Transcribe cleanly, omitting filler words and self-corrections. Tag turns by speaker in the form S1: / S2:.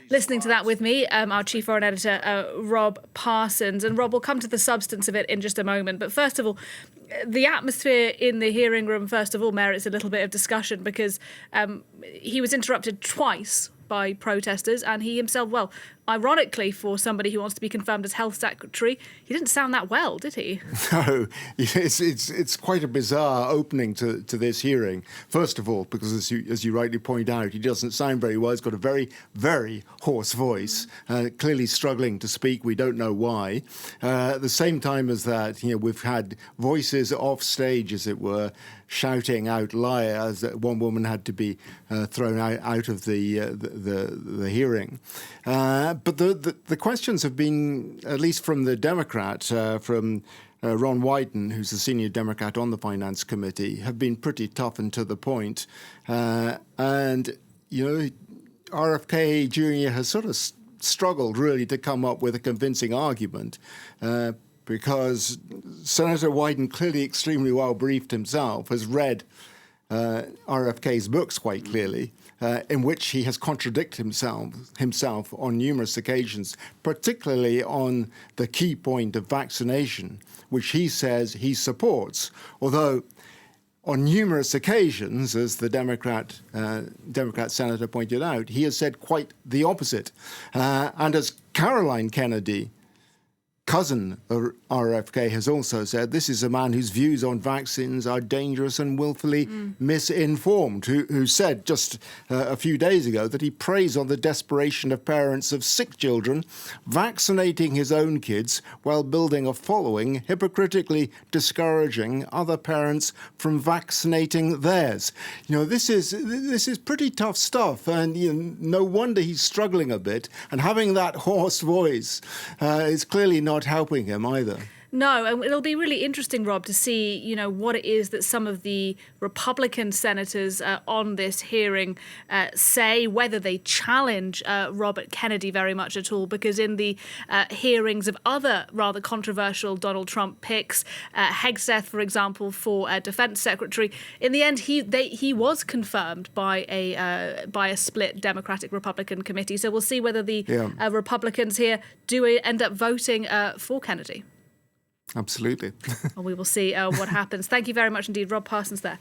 S1: listening to that with me, our chief foreign editor, Rob Parsons. And Rob, we'll come to the substance of it in just a moment. But first of all, the atmosphere in the hearing room, first of all, merits a little bit of discussion because he was interrupted twice by protesters, and he himself, well, ironically, for somebody who wants to be confirmed as health secretary, he didn't sound that well, did he?
S2: No, it's quite a bizarre opening to this hearing. First of all, because as you rightly point out, he doesn't sound very well. He's got a very, very hoarse voice, clearly struggling to speak. We don't know why. At the same time as that, we've had voices off stage, as it were, shouting out "liar," as one woman had to be thrown out of the hearing. But the questions have been, at least from the Democrat, from Ron Wyden, who's the senior Democrat on the Finance Committee, have been pretty tough and to the point. And RFK Jr. has sort of struggled really to come up with a convincing argument. Because Senator Wyden, clearly extremely well briefed himself, has read RFK's books quite clearly, in which he has contradicted himself on numerous occasions, particularly on the key point of vaccination, which he says he supports. Although on numerous occasions, as the Democrat senator pointed out, he has said quite the opposite. And as Caroline Kennedy, cousin of RFK, has also said, this is a man whose views on vaccines are dangerous and willfully misinformed, who said just a few days ago that he preys on the desperation of parents of sick children, vaccinating his own kids while building a following, hypocritically discouraging other parents from vaccinating theirs. This is pretty tough stuff, and no wonder he's struggling a bit, and having that hoarse voice is clearly not helping him either.
S1: No, and it'll be really interesting, Rob, to see, what it is that some of the Republican senators on this hearing say, whether they challenge Robert Kennedy very much at all, because in the hearings of other rather controversial Donald Trump picks, Hegseth, for example, for defense secretary, in the end, he was confirmed by a split Democratic-Republican committee. So we'll see whether the Republicans here do end up voting for Kennedy.
S2: Absolutely.
S1: Well, we will see what happens. Thank you very much indeed, Rob Parsons there.